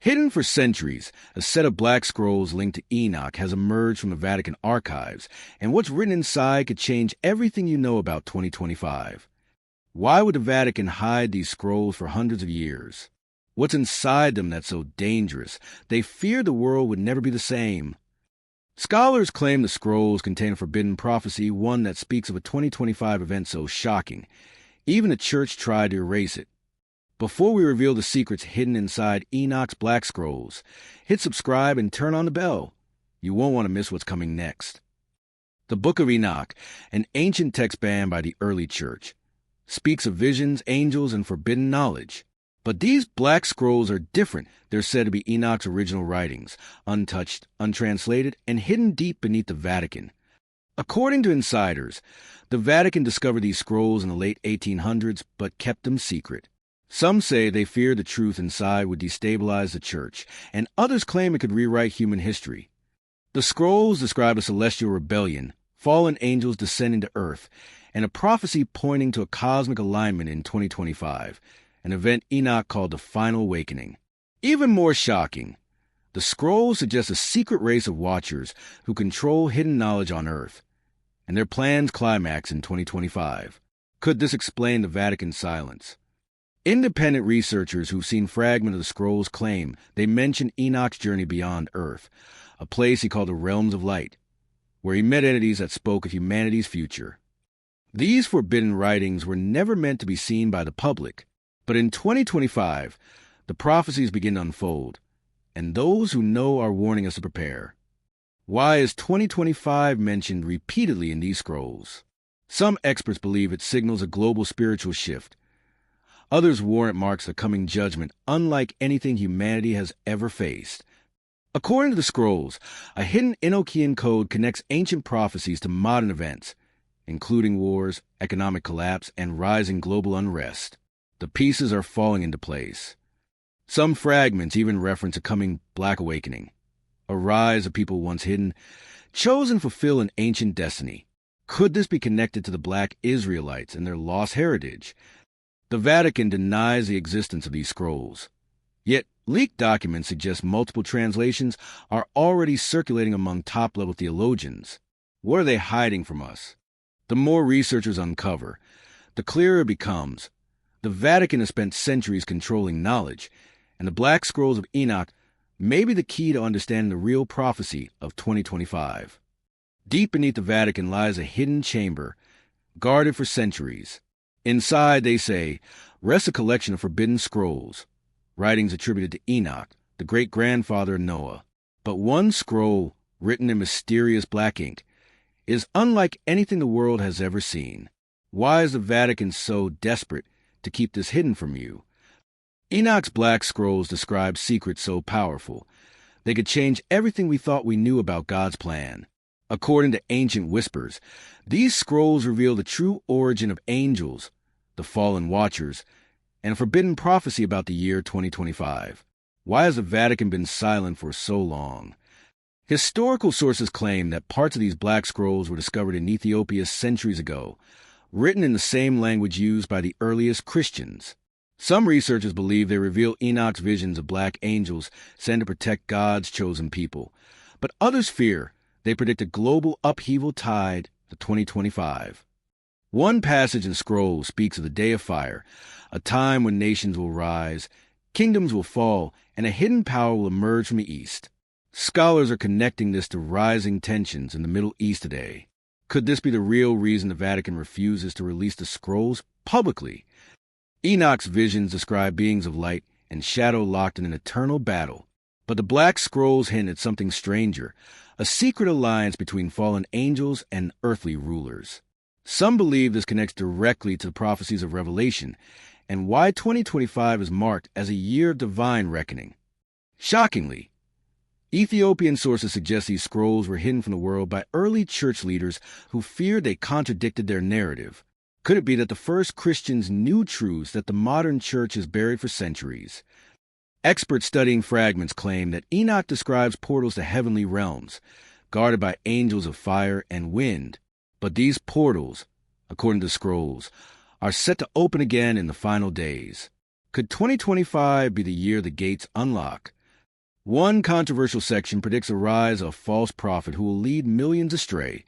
Hidden for centuries, a set of black scrolls linked to Enoch has emerged from the Vatican archives, and what's written inside could change everything you know about 2025. Why would the Vatican hide these scrolls for hundreds of years? What's inside them that's so dangerous? They feared the world would never be the same. Scholars claim the scrolls contain a forbidden prophecy, one that speaks of a 2025 event so shocking. Even the church tried to erase it. Before we reveal the secrets hidden inside Enoch's black scrolls, hit subscribe and turn on the bell. You won't want to miss what's coming next. The Book of Enoch, an ancient text banned by the early church, speaks of visions, angels, and forbidden knowledge. But these black scrolls are different. They're said to be Enoch's original writings, untouched, untranslated, and hidden deep beneath the Vatican. According to insiders, the Vatican discovered these scrolls in the late 1800s, but kept them secret. Some say they feared the truth inside would destabilize the church, and others claim it could rewrite human history. The scrolls describe a celestial rebellion, fallen angels descending to earth, and a prophecy pointing to a cosmic alignment in 2025, an event Enoch called the Final Awakening. Even more shocking, the scrolls suggest a secret race of watchers who control hidden knowledge on earth, and their plans climax in 2025. Could this explain the Vatican's silence? Independent researchers who've seen fragments of the scrolls claim they mention Enoch's journey beyond Earth, a place he called the realms of light, where he met entities that spoke of humanity's future. These forbidden writings were never meant to be seen by the public, but in 2025, the prophecies begin to unfold, and those who know are warning us to prepare. Why is 2025 mentioned repeatedly in these scrolls? Some experts believe it signals a global spiritual shift. Others warn it marks a coming judgment unlike anything humanity has ever faced. According to the scrolls, a hidden Enochian code connects ancient prophecies to modern events, including wars, economic collapse, and rising global unrest. The pieces are falling into place. Some fragments even reference a coming Black Awakening, a rise of people once hidden, chosen to fulfill an ancient destiny. Could this be connected to the Black Israelites and their lost heritage? The Vatican denies the existence of these scrolls. Yet, leaked documents suggest multiple translations are already circulating among top-level theologians. What are they hiding from us? The more researchers uncover, the clearer it becomes. The Vatican has spent centuries controlling knowledge, and the Black Scrolls of Enoch may be the key to understanding the real prophecy of 2025. Deep beneath the Vatican lies a hidden chamber, guarded for centuries. Inside, they say, rests a collection of forbidden scrolls, writings attributed to Enoch, the great-grandfather of Noah. But one scroll, written in mysterious black ink, is unlike anything the world has ever seen. Why is the Vatican so desperate to keep this hidden from you? Enoch's black scrolls describe secrets so powerful, they could change everything we thought we knew about God's plan. According to ancient whispers, these scrolls reveal the true origin of angels, the fallen watchers, and a forbidden prophecy about the year 2025. Why has the Vatican been silent for so long? Historical sources claim that parts of these black scrolls were discovered in Ethiopia centuries ago, written in the same language used by the earliest Christians. Some researchers believe they reveal Enoch's visions of black angels sent to protect God's chosen people, but others fear they predict a global upheaval tide to 2025. One passage in Scrolls speaks of the day of fire, a time when nations will rise, kingdoms will fall, and a hidden power will emerge from the east. Scholars are connecting this to rising tensions in the Middle East today. Could this be the real reason the Vatican refuses to release the scrolls publicly? Enoch's visions describe beings of light and shadow locked in an eternal battle. But the black scrolls hint at something stranger, a secret alliance between fallen angels and earthly rulers. Some believe this connects directly to the prophecies of Revelation, and why 2025 is marked as a year of divine reckoning. Shockingly, Ethiopian sources suggest these scrolls were hidden from the world by early church leaders who feared they contradicted their narrative. Could it be that the first Christians knew truths that the modern church has buried for centuries? Experts studying fragments claim that Enoch describes portals to heavenly realms, guarded by angels of fire and wind. But these portals, according to the scrolls, are set to open again in the final days. Could 2025 be the year the gates unlock, One controversial section predicts a rise of a false prophet who will lead millions astray,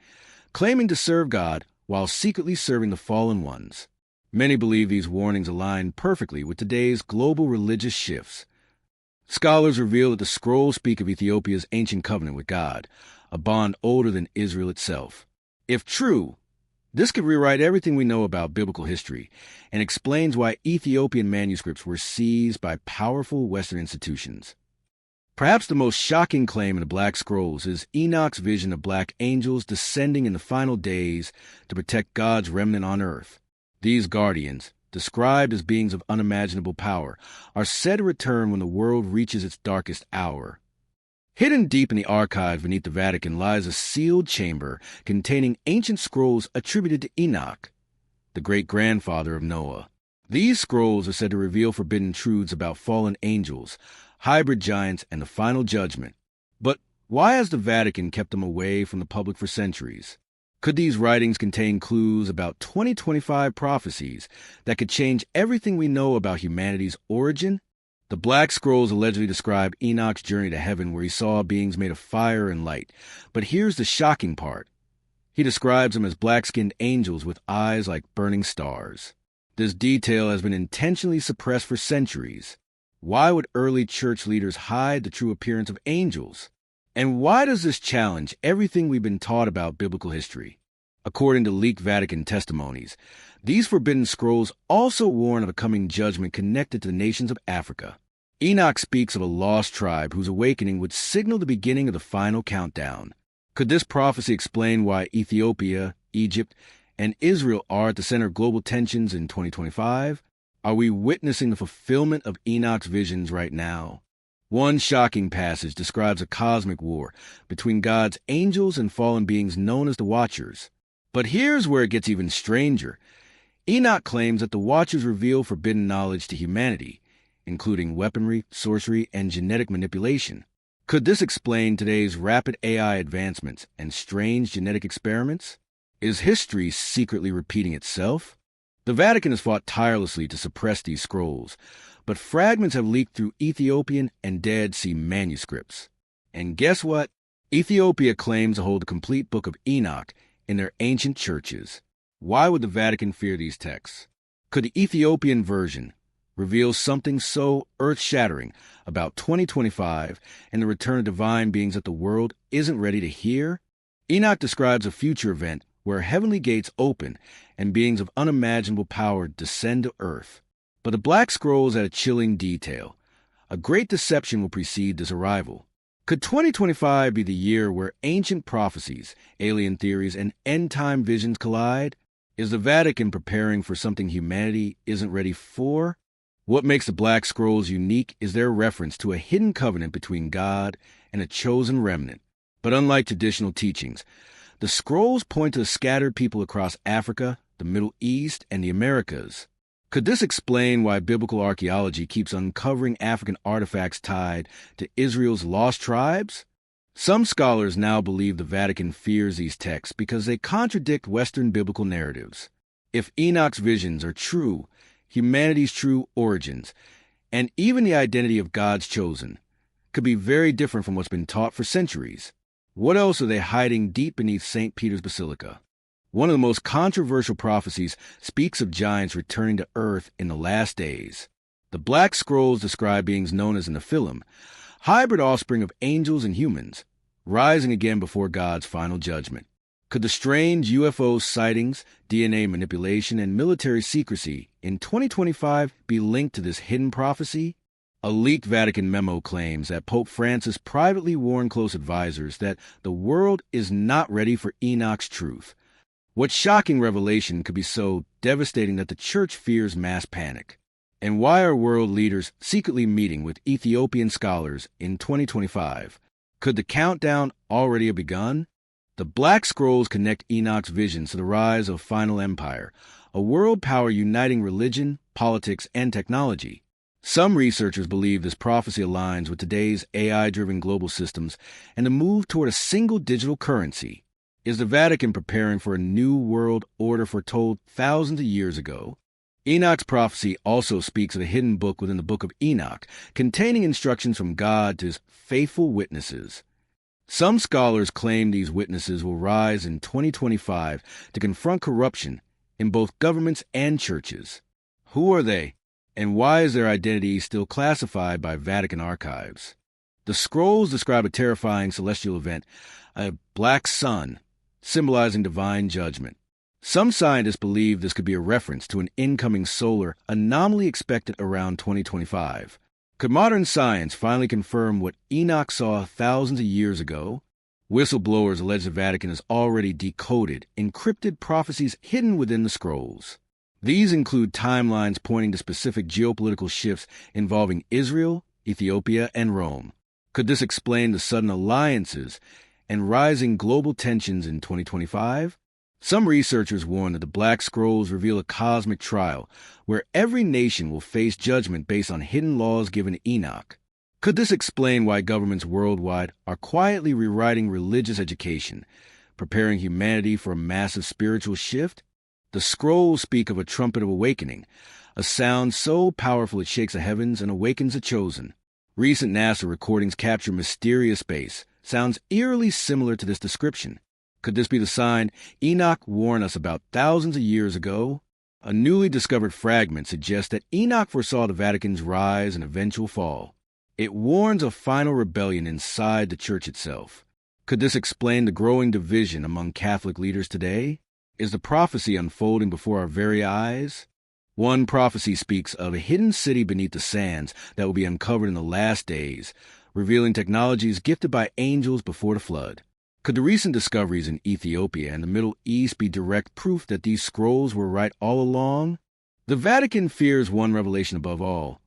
claiming to serve God while secretly serving the fallen ones. Many believe these warnings align perfectly with today's global religious shifts. Scholars reveal that the scrolls speak of Ethiopia's ancient covenant with God, a bond older than Israel itself. If true, this could rewrite everything we know about biblical history and explains why Ethiopian manuscripts were seized by powerful Western institutions. Perhaps the most shocking claim in the Black Scrolls is Enoch's vision of black angels descending in the final days to protect God's remnant on earth. These guardians, described as beings of unimaginable power, are said to return when the world reaches its darkest hour. Hidden deep in the archives beneath the Vatican lies a sealed chamber containing ancient scrolls attributed to Enoch, the great-grandfather of Noah. These scrolls are said to reveal forbidden truths about fallen angels, hybrid giants, and the final judgment. But why has the Vatican kept them away from the public for centuries? Could these writings contain clues about 2025 prophecies that could change everything we know about humanity's origin? The Black Scrolls allegedly describe Enoch's journey to heaven where he saw beings made of fire and light. But here's the shocking part. He describes them as black-skinned angels with eyes like burning stars. This detail has been intentionally suppressed for centuries. Why would early church leaders hide the true appearance of angels? And why does this challenge everything we've been taught about biblical history? According to leaked Vatican testimonies, these forbidden scrolls also warn of a coming judgment connected to the nations of Africa. Enoch speaks of a lost tribe whose awakening would signal the beginning of the final countdown. Could this prophecy explain why Ethiopia, Egypt, and Israel are at the center of global tensions in 2025? Are we witnessing the fulfillment of Enoch's visions right now? One shocking passage describes a cosmic war between God's angels and fallen beings known as the Watchers. But here's where it gets even stranger. Enoch claims that the Watchers reveal forbidden knowledge to humanity, including weaponry, sorcery, and genetic manipulation. Could this explain today's rapid AI advancements and strange genetic experiments? Is history secretly repeating itself? The Vatican has fought tirelessly to suppress these scrolls, but fragments have leaked through Ethiopian and Dead Sea manuscripts. And guess what? Ethiopia claims to hold the complete Book of Enoch in their ancient churches. Why would the Vatican fear these texts? Could the Ethiopian version reveal something so earth-shattering about 2025 and the return of divine beings that the world isn't ready to hear? Enoch describes a future event where heavenly gates open and beings of unimaginable power descend to earth. But the Black Scrolls add a chilling detail. A great deception will precede this arrival. Could 2025 be the year where ancient prophecies, alien theories, and end-time visions collide? Is the Vatican preparing for something humanity isn't ready for? What makes the Black Scrolls unique is their reference to a hidden covenant between God and a chosen remnant. But unlike traditional teachings, the scrolls point to the scattered people across Africa, the Middle East, and the Americas. Could this explain why biblical archaeology keeps uncovering African artifacts tied to Israel's lost tribes? Some scholars now believe the Vatican fears these texts because they contradict Western biblical narratives. If Enoch's visions are true, humanity's true origins, and even the identity of God's chosen, could be very different from what's been taught for centuries. What else are they hiding deep beneath St. Peter's Basilica? One of the most controversial prophecies speaks of giants returning to earth in the last days. The Black Scrolls describe beings known as the Nephilim, hybrid offspring of angels and humans, rising again before God's final judgment. Could the strange UFO sightings, DNA manipulation, and military secrecy in 2025 be linked to this hidden prophecy? A leaked Vatican memo claims that Pope Francis privately warned close advisors that the world is not ready for Enoch's truth. What shocking revelation could be so devastating that the Church fears mass panic? And why are world leaders secretly meeting with Ethiopian scholars in 2025? Could the countdown already have begun? The Black Scrolls connect Enoch's visions to the rise of final empire, a world power uniting religion, politics, and technology. Some researchers believe this prophecy aligns with today's AI-driven global systems and the move toward a single digital currency. Is the Vatican preparing for a new world order foretold thousands of years ago? Enoch's prophecy also speaks of a hidden book within the book of Enoch, containing instructions from God to his faithful witnesses. Some scholars claim these witnesses will rise in 2025 to confront corruption in both governments and churches. Who are they, and why is their identity still classified by Vatican archives? The scrolls describe a terrifying celestial event, a black sun, symbolizing divine judgment. Some scientists believe this could be a reference to an incoming solar anomaly expected around 2025. Could modern science finally confirm what Enoch saw thousands of years ago? Whistleblowers allege the Vatican has already decoded encrypted prophecies hidden within the scrolls. These include timelines pointing to specific geopolitical shifts involving Israel, Ethiopia, and Rome. Could this explain the sudden alliances and rising global tensions in 2025? Some researchers warn that the Black Scrolls reveal a cosmic trial where every nation will face judgment based on hidden laws given to Enoch. Could this explain why governments worldwide are quietly rewriting religious education, preparing humanity for a massive spiritual shift? The scrolls speak of a trumpet of awakening, a sound so powerful it shakes the heavens and awakens the chosen. Recent NASA recordings capture mysterious space, sounds eerily similar to this description. Could this be the sign Enoch warned us about thousands of years ago? A newly discovered fragment suggests that Enoch foresaw the Vatican's rise and eventual fall. It warns of final rebellion inside the Church itself. Could this explain the growing division among Catholic leaders today? Is the prophecy unfolding before our very eyes? One prophecy speaks of a hidden city beneath the sands that will be uncovered in the last days, revealing technologies gifted by angels before the flood. Could the recent discoveries in Ethiopia and the Middle East be direct proof that these scrolls were right all along? The Vatican fears one revelation above all: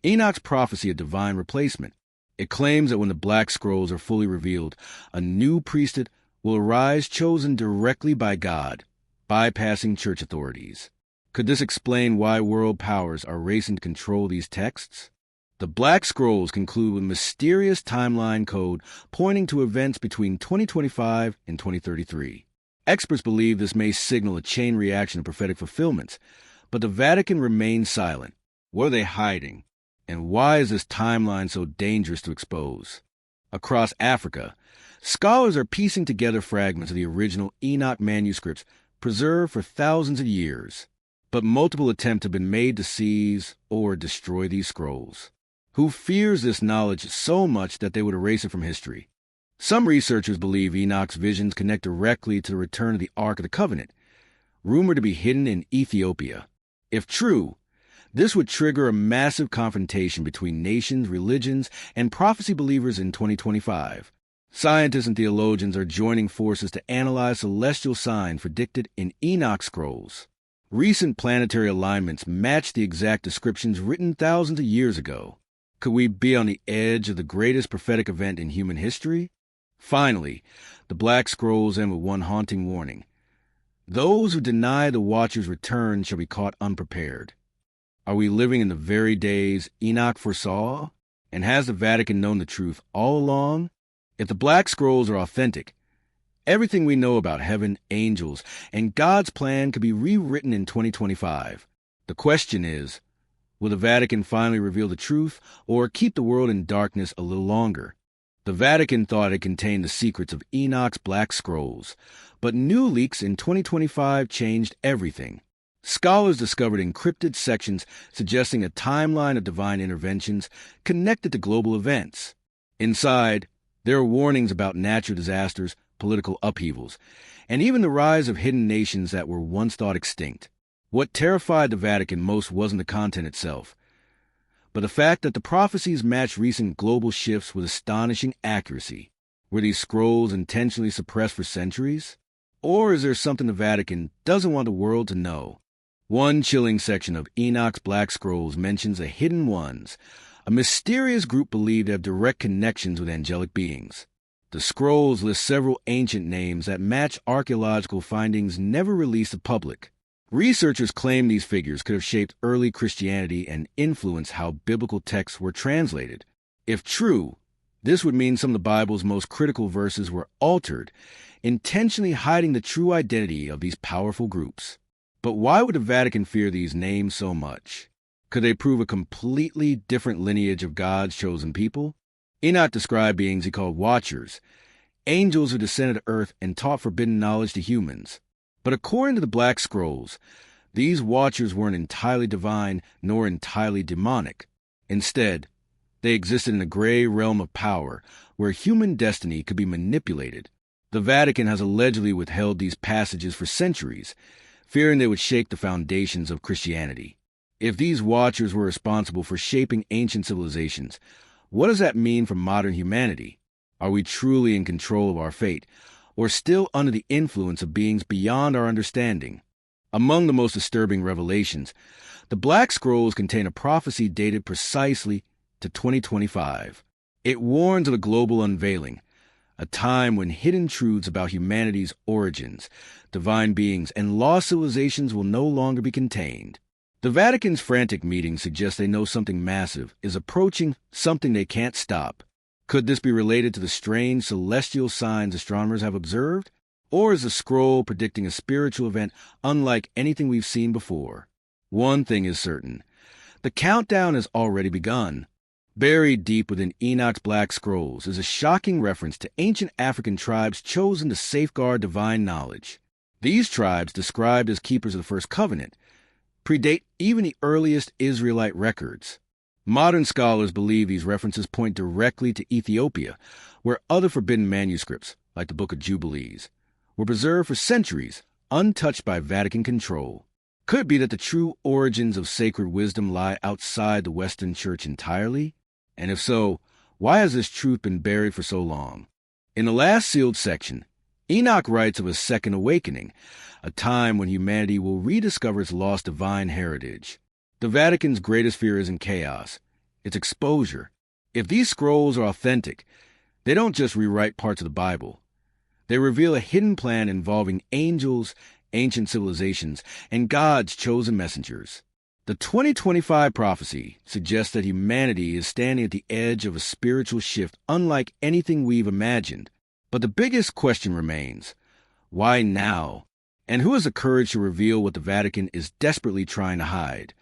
Enoch's prophecy of divine replacement. It claims that when the Black Scrolls are fully revealed, a new priesthood will arise chosen directly by God, bypassing church authorities. Could this explain why world powers are racing to control these texts? The Black Scrolls conclude with mysterious timeline code pointing to events between 2025 and 2033. Experts believe this may signal a chain reaction of prophetic fulfillments, but the Vatican remains silent. What are they hiding? And why is this timeline so dangerous to expose? Across Africa, scholars are piecing together fragments of the original Enoch manuscripts preserved for thousands of years. But multiple attempts have been made to seize or destroy these scrolls. Who fears this knowledge so much that they would erase it from history? Some researchers believe Enoch's visions connect directly to the return of the Ark of the Covenant, rumored to be hidden in Ethiopia. If true, this would trigger a massive confrontation between nations, religions, and prophecy believers in 2025. Scientists and theologians are joining forces to analyze celestial signs predicted in Enoch's scrolls. Recent planetary alignments match the exact descriptions written thousands of years ago. Could we be on the edge of the greatest prophetic event in human history? Finally, the Black Scrolls end with one haunting warning: those who deny the Watcher's return shall be caught unprepared. Are we living in the very days Enoch foresaw? And has the Vatican known the truth all along? If the Black Scrolls are authentic, everything we know about heaven, angels, and God's plan could be rewritten in 2025. The question is, will the Vatican finally reveal the truth or keep the world in darkness a little longer? The Vatican thought it contained the secrets of Enoch's Black Scrolls, but new leaks in 2025 changed everything. Scholars discovered encrypted sections suggesting a timeline of divine interventions connected to global events. Inside, there are warnings about natural disasters, political upheavals, and even the rise of hidden nations that were once thought extinct. What terrified the Vatican most wasn't the content itself, but the fact that the prophecies matched recent global shifts with astonishing accuracy. Were these scrolls intentionally suppressed for centuries? Or is there something the Vatican doesn't want the world to know? One chilling section of Enoch's Black Scrolls mentions the Hidden Ones, a mysterious group believed to have direct connections with angelic beings. The scrolls list several ancient names that match archaeological findings never released to the public. Researchers claim these figures could have shaped early Christianity and influenced how biblical texts were translated. If true, this would mean some of the Bible's most critical verses were altered, intentionally hiding the true identity of these powerful groups. But why would the Vatican fear these names so much? Could they prove a completely different lineage of God's chosen people? Enoch described beings he called watchers, angels who descended to earth and taught forbidden knowledge to humans. But according to the Black Scrolls, these watchers weren't entirely divine nor entirely demonic. Instead, they existed in a gray realm of power where human destiny could be manipulated. The Vatican has allegedly withheld these passages for centuries, fearing they would shake the foundations of Christianity. If these watchers were responsible for shaping ancient civilizations, what does that mean for modern humanity? Are we truly in control of our fate, or still under the influence of beings beyond our understanding? Among the most disturbing revelations, the Black Scrolls contain a prophecy dated precisely to 2025. It warns of a global unveiling, a time when hidden truths about humanity's origins, divine beings, and lost civilizations will no longer be contained. The Vatican's frantic meetings suggest they know something massive is approaching, something they can't stop. Could this be related to the strange celestial signs astronomers have observed? Or is the scroll predicting a spiritual event unlike anything we've seen before? One thing is certain. The countdown has already begun. Buried deep within Enoch's Black Scrolls is a shocking reference to ancient African tribes chosen to safeguard divine knowledge. These tribes, described as keepers of the First Covenant, predate even the earliest Israelite records. Modern scholars believe these references point directly to Ethiopia, where other forbidden manuscripts, like the Book of Jubilees, were preserved for centuries, untouched by Vatican control. Could it be that the true origins of sacred wisdom lie outside the Western Church entirely? And if so, why has this truth been buried for so long? In the last sealed section, Enoch writes of a second awakening, a time when humanity will rediscover its lost divine heritage. The Vatican's greatest fear isn't chaos, it's exposure. If these scrolls are authentic, they don't just rewrite parts of the Bible. They reveal a hidden plan involving angels, ancient civilizations, and God's chosen messengers. The 2025 prophecy suggests that humanity is standing at the edge of a spiritual shift unlike anything we've imagined. But the biggest question remains, why now? And who has the courage to reveal what the Vatican is desperately trying to hide?